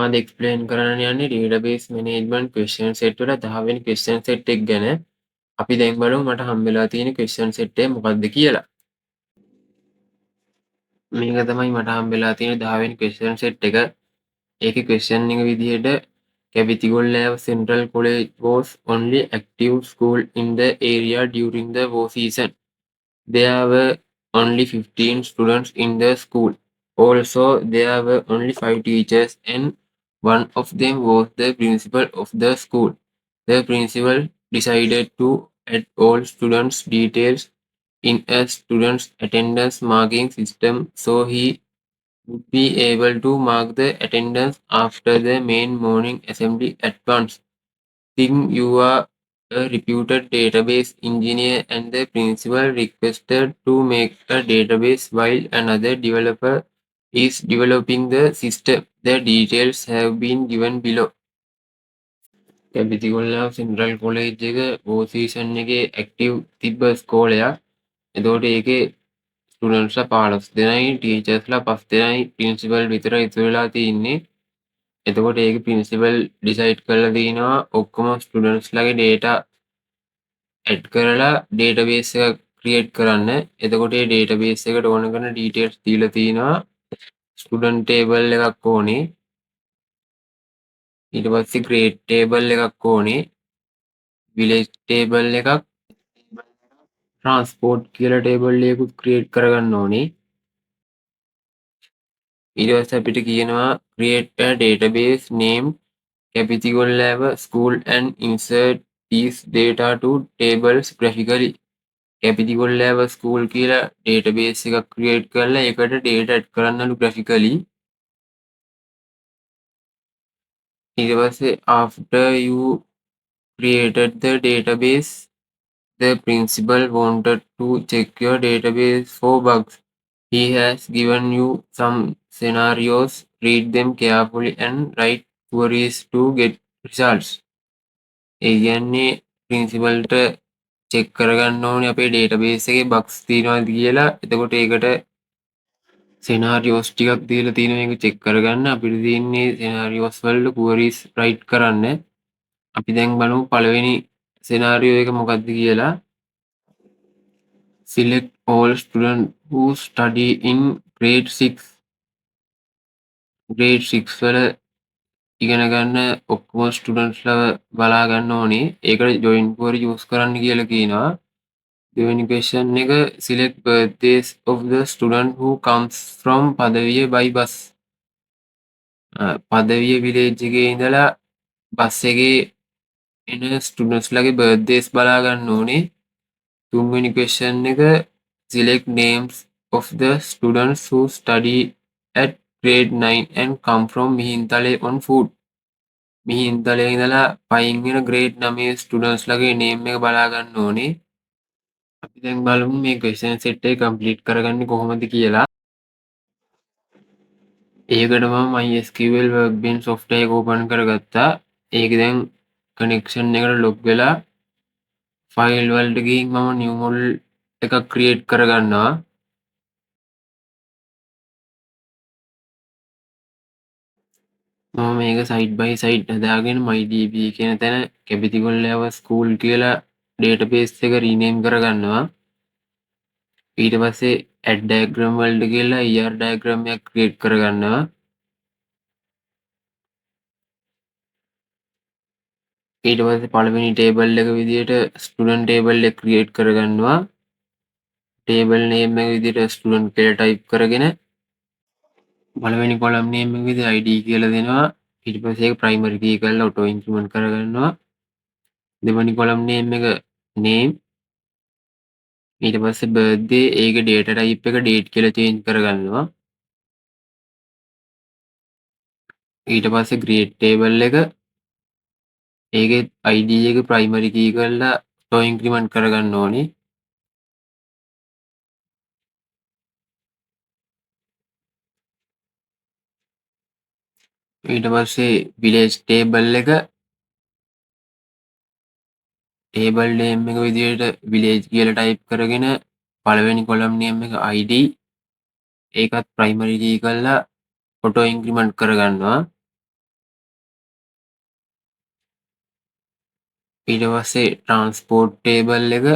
මම එක්ස්ප්ලේන් කරන්න යන්නේ ඩේටාබේස් මැනේජ්මන්ට් ක්වෙස්චන් සෙට් වල 10 වෙනි ක්වෙස්චන් සෙට් එක ගැන. අපි දැන් බලමු මට හම්බෙලා තියෙන ක්වෙස්චන් සෙට් එක මොකක්ද කියලා. මේක තමයි මට හම්බෙලා තියෙන 10 වෙනි ක්වෙස්චන් සෙට් එක. ඒකේ ක්වෙස්චන් එක විදිහට Graphically have Central College was only active school in the area during the war season. There were only 15 students in the school. Also, there were only 5 teachers, and one of them was the principal of the school. The principal decided to add all students' details in a student's attendance marking system so he would be able to mark the attendance after the main morning assembly at once. Think you are a reputed database engineer and the principal requested to make a database while another developer is developing the system. The details have been given below. Kebithigollewa central college එක ඕ season එකේ active තිබ්බ ස්කෝලයක්. එතකොට ඒකේ ස්ටුඩන්ට්ස්ලා 15 දෙනයි ටීචර්ස්ලා 5 දෙනයි principal විතර ඉතුරු වෙලා තියෙන්නේ. එතකොට ඒක ප්‍රින්සිපල් ඩිසයිඩ් කරලා තිනවා ඔක්කොම ස්ටුඩන්ට්ස්ලාගේ data ඇඩ් කරලා database එකක් create කරන්න. එතකොට ඒ database එකට ඕන කරන details දීලා තිනවා. student table එකක් ඕනේ. ඊට පස්සේ grade table එකක් ඕනේ. village table එකක්, transport කියලා table එකකුත් create කරගන්න ඕනේ. ඊට පස්සේ අපිට කියනවා create a database named Graphically school and insert these data to tables graphically. Graphically school කියලා database එකක් create කරලා ඒකට data add කරන්නලු graphically. ඊට පස්සේ after you created the database, the principal wanted to check your database for bugs. He has given you some scenarios. Read them carefully and write queries to get results. ඒ කියන්නේ ප්‍රින්සිපල්ට check කරගන්න ඕනේ අපේ database එකේ bugs තියෙනවද කියලා. එතකොට ඒකට scenarios ටිකක් දීලා තියෙනවා ඒක චෙක් කරගන්න. අපිට තියෙන්නේ scenarios වලට queries write කරන්න. අපි දැන් බලමු පළවෙනි scenario එක මොකක්ද කියලා. Select all students who study in grade 6. grade 6 වල ඉගෙන ගන්න ඔක්කොම ස්ටුඩන්ට්ස්ලා බලා ගන්න ඕනේ. ඒකට join query use කරන්න කියලා කියනවා. දෙවෙනි question එක select birthdays of the student who comes from Padaviya by bus. Padaviya village එකේ ඉඳලා බස් එකේ එන ස්ටුඩන්ට්ස්ලාගේ birthdays බලා ගන්න ඕනේ. තුන්වෙනි question එක select names of the students who study at grade 9 and come from Mihintale on foot. Mihintale ඉඳලා පයින් වෙන grade 9 ස්ටුඩන්ට්ස්ලාගේ name එක බලා ගන්න ඕනේ. අපි දැන් බලමු මේ question set එක complete කරගන්නේ කොහොමද කියලා. ඒකට මම MySQL Workbench software එක open කරගත්තා. ඒක දැන් connection එකට log වෙලා file වලට ගිහින් මම new model එකක් create කරගන්නවා. මම මේක side by side හදාගෙන MyDB කියන තැන Graphically school කියලා database එක rename කරගන්නවා. ඊට පස්සේ add diagram වලට ගිහලා ER diagram එකක් create කරගන්නවා. ඊට පස්සේ පළවෙනි table එක විදිහට student table එක create කරගන්නවා. table name එක විදිහට student කියලා type කරගෙන පළවෙනි column name එක විදිහට ID කියලා දෙනවා. ඊට පස්සේ ඒක primary key කරලා auto increment කරගන්නවා. දෙවෙනි column name එක name, ඊට පස්සේ birthday ඒකේ data type එක date කියලා change කරගන්නවා. ඊට පස්සේ grade table එක ඒකේ ID එක primary key කරලා auto increment කරගන්න ඕනේ. ඊට පස්සේ village table එක table name එක විදිහට village කියලා type කරගෙන පළවෙනි column name එක ID ඒකත් primary key කරලා auto increment කරගන්නවා. ඊට පස්සේ ට්‍රාන්ස්පෝර්ට් ටේබල් එක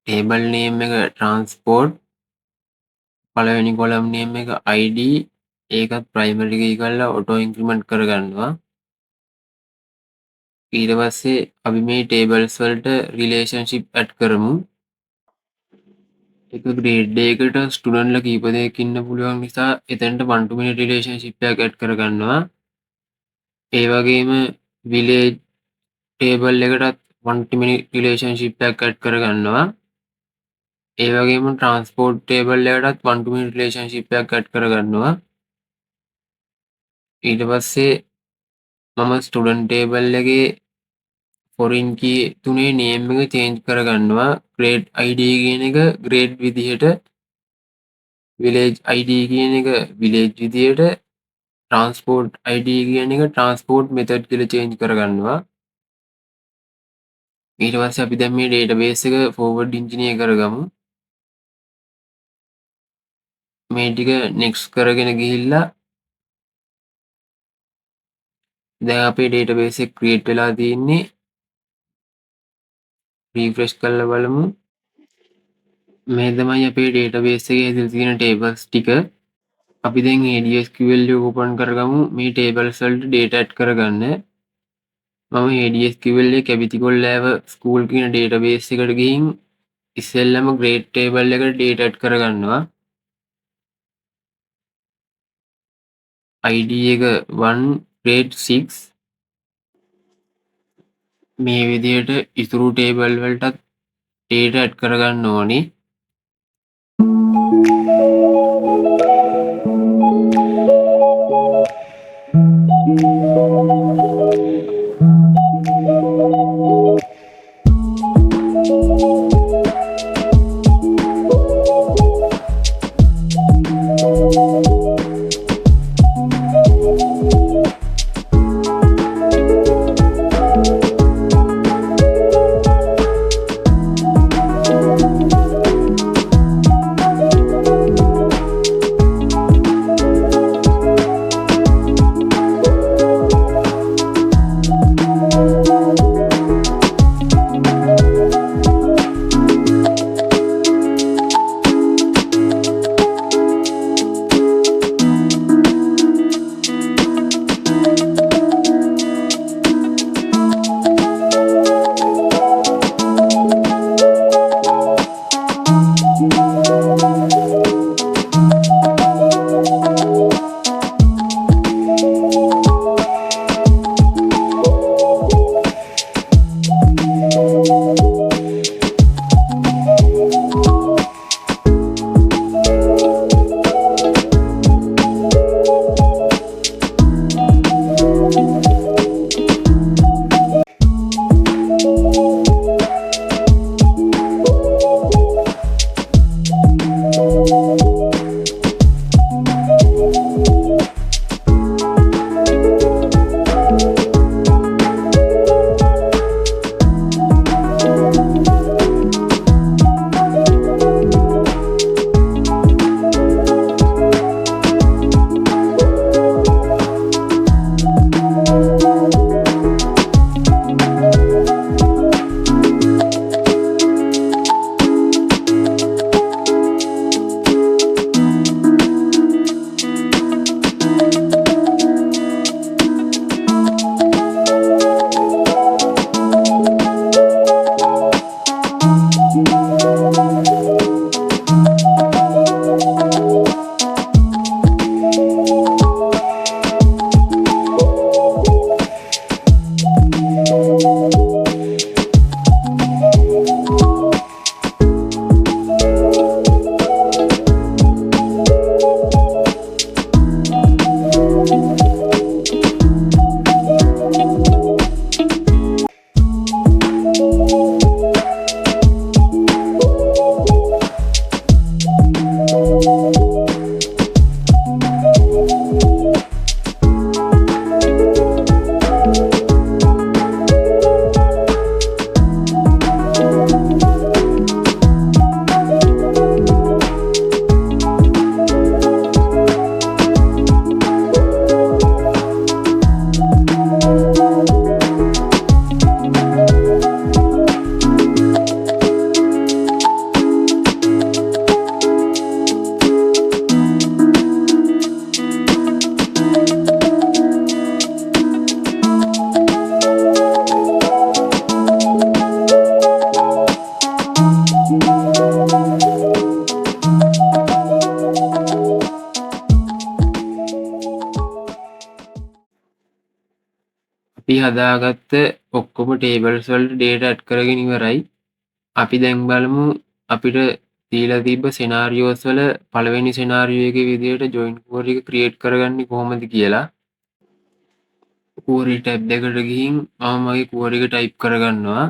ටේබල් නේම් එක ට්‍රාන්ස්පෝර්ට් පළවෙනි කොලම් නේම් එක ID ඒකත් ප්‍රයිමරි කී කරලා ඔටෝ ඉන්ක්‍රිමන්ට් කරගන්නවා. ඊට පස්සේ අපි මේ ටේබල්ස් වලට රිලේෂන්ෂිප් ඇඩ් කරමු. එක ග්‍රේඩ් එකකට ස්ටුඩන්ට්ලා කීප දෙනෙක් ඉන්න පුළුවන් නිසා එතනට 1 to many රිලේෂන්ෂිප් එකක් ඇඩ් කරගන්නවා. ඒ වගේම විලේජ් ටේබල් එකටත් 1 to many රිලේෂන්ෂිප් එකක් ඇඩ් කරගන්නවා. ඒ වගේම ට්‍රාන්ස්පෝර්ට් ටේබල් එකටත් 1 to many රිලේෂන්ෂිප් එකක් ඇඩ් කරගන්නවා. ඊට පස්සේ මම ස්ටුඩන්ට් ටේබල් එකේ ෆොරින් කී තුනේ නේම් එක චේන්ජ් කරගන්නවා. ග්‍රේඩ් ID කියන එක ග්‍රේඩ් විදිහට, විලේජ් ID කියන එක විලේජ් විදිහට, ට්‍රාන්ස්පෝර්ට් ID කියන එක ට්‍රාන්ස්පෝර්ට් මෙතඩ් කියලා චේන්ජ් කරගන්නවා. ඊට පස්සේ අපි දැන් මේ ඩේටාබේස් එක ෆෝවර්ඩ් ඉන්ජිනියර් කරගමු. මේ ටික නෙක්ස්ට් කරගෙන ගිහිල්ලා දැන් අපේ ඩේටාබේස් එක ක්‍රියේට් වෙලා තියෙන්නේ. රිෆ්‍රෙෂ් කරලා බලමු. මේ තමයි අපේ ඩේටාබේස් එකේ ඇතුළේ තියෙන ටේබල්ස් ටික. අපි දැන් ADSQL එක ඕපන් කරගමු මේ ටේබල්ස් වලට ඩේටා ඇඩ් කරගන්න. මම ADSQL එකේ Graphically ලෑව ස්කූල් කියන ඩේටාබේස් එකට ගිහින් ඉස්සෙල්ලම ග්‍රේඩ් ටේබල් එකට ඩේටා ඇඩ් කරගන්නවා. ID එක 1 grade 6 මේ විදිහට ඉතුරු ටේබල් වලටත් ඩේටා ඇඩ් කරගන්න ඕනේ. අපි හදාගත්ත ඔක්කොම ටේබල්ස් වලට data add කරගෙන ඉවරයි. අපි දැන් බලමු අපිට දීලා තිබ්බ scenarios වල පළවෙනි scenario එකේ විදිහට join query එක create කරගන්නේ කොහොමද කියලා. query tab එකට ගිහින් මම මගේ query එක type කරගන්නවා.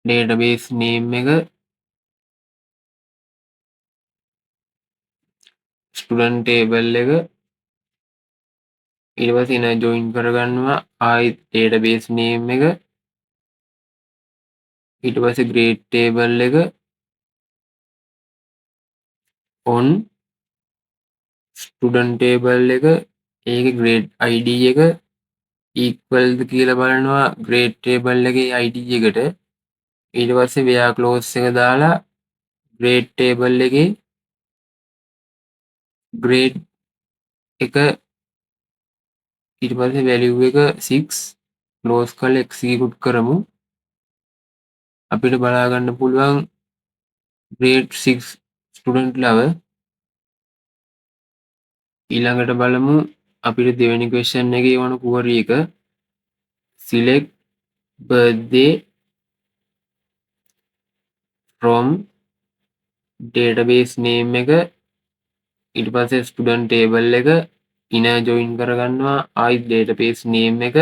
database name එක student table එක ඊට පස්සේ එන join කරගන්නවා ආයි database name එක ඊට පස්සේ grade table එක on student table එක ඒකේ grade id එක equal ද කියලා බලනවා grade table එකේ id එකට ඊට පස්සේ where clause එක දාලා grade table එකේ grade එක ඊට පස්සේ value එක 6 close කරලා execute කරමු අපිට බලා ගන්න පුළුවන් grade 6 student level ඊළඟට බලමු අපිට දෙවෙනි question එකේ වුණ query එක select birthday from database name එක ඊට පස්සේ student table එක inner join කරගන්නවා ආයි database name එක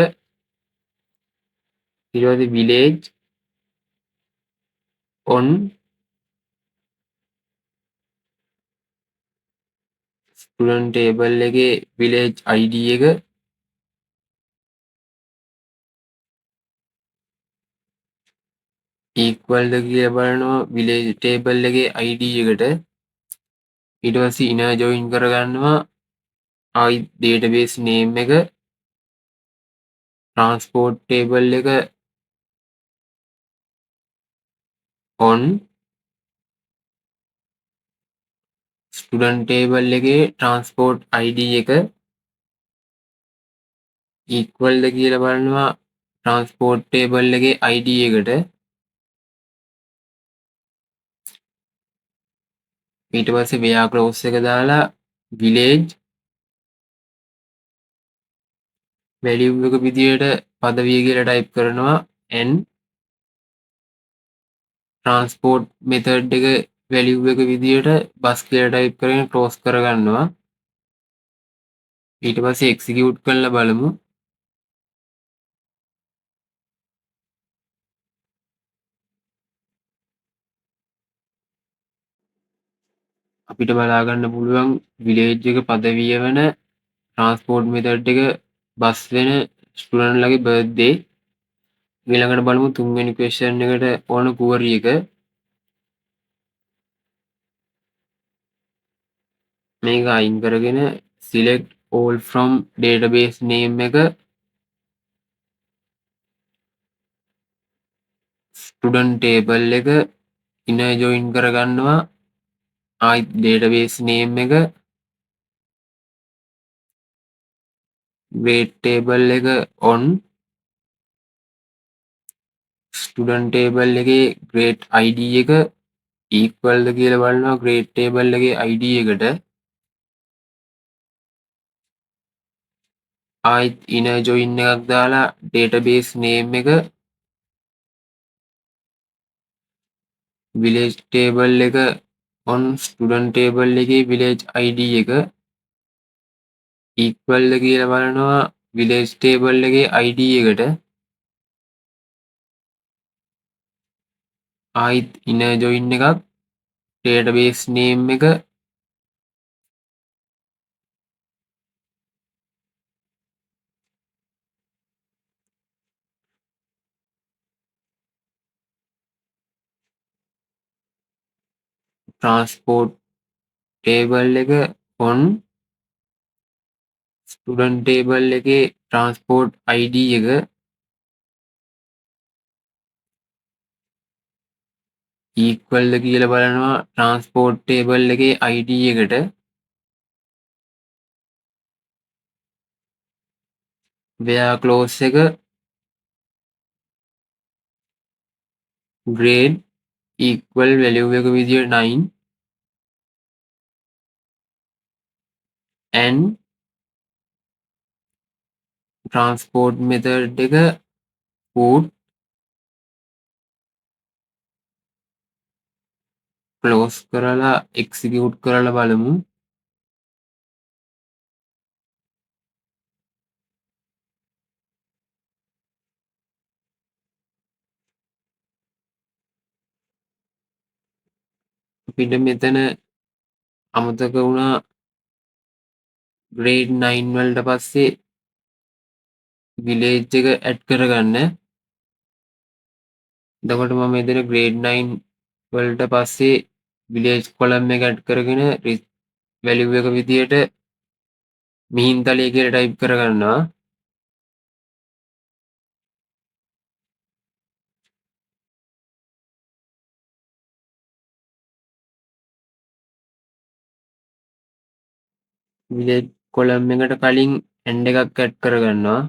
ඊට පස්සේ village on student table එකේ village id එක equal ද කියලා බලනවා village table එකේ id එකට ඊට පස්සේ inner join කරගන්නවා ආයි database name එක transport table එක on student table එකේ transport id එක equal ද කියලා බලනවා transport table එකේ id එකට ඊට පස්සේ where clause එක දාලා village value එක විදියට පදවිය කියලා type කරනවා and transport method එක value එක විදියට bus කියලා type කරගෙන close කරගන්නවා ඊට පස්සේ execute කරලා බලමු අපිට බලා ගන්න පුළුවන් village එක පදවිය වෙන transport method එක bus වෙන student ලගේ birthday ඊළඟට බලමු තුන්වෙනි question එකට ඕන query එක මේක අයින් කරගෙන select all from database name එක student table එක inner join කරගන්නවා ආයි database name එක grade table එක on student table එකේ grade id එක equal ද කියලා බලනවා grade table එකේ id එකට ආයිත් inner join එකක් දාලා database name එක village table එක on student table එකේ village id එක equal ද කියලා බලනවා village table එකේ id එකට ආයිත් inner join එකක් database name එක transport table එක on student table එකේ transport id එක equal ද කියලා බලනවා transport table එකේ id එකට where clause එක grade equal value එක විදියට 9 and ට්‍රාන්ස්පෝර්ට් මෙතඩ් එක food ක්ලෝස් කරලා එක්සිකියුට් කරලා බලමු. අපිට මෙතන අමතක වුණා grade 9 වලට පස්සේ village එක ඇඩ් කරගන්න. එතකොට මම මෙතන grade 9 වලට පස්සේ village column එක ඇඩ් කරගෙන value එක විදියට මිහින්තලේ කියලා ටයිප් කරගන්නවා. village column එකට කලින් and එකක් ඇඩ් කරගන්නවා.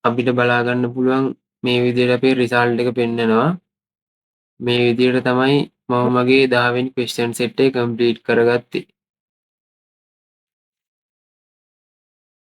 අපිට බලා ගන්න පුළුවන් මේ විදියට අපේ result එක පෙන්නනවා. මේ විදියට තමයි මම මගේ 10 වෙනි question set එක complete කරගත්තේ.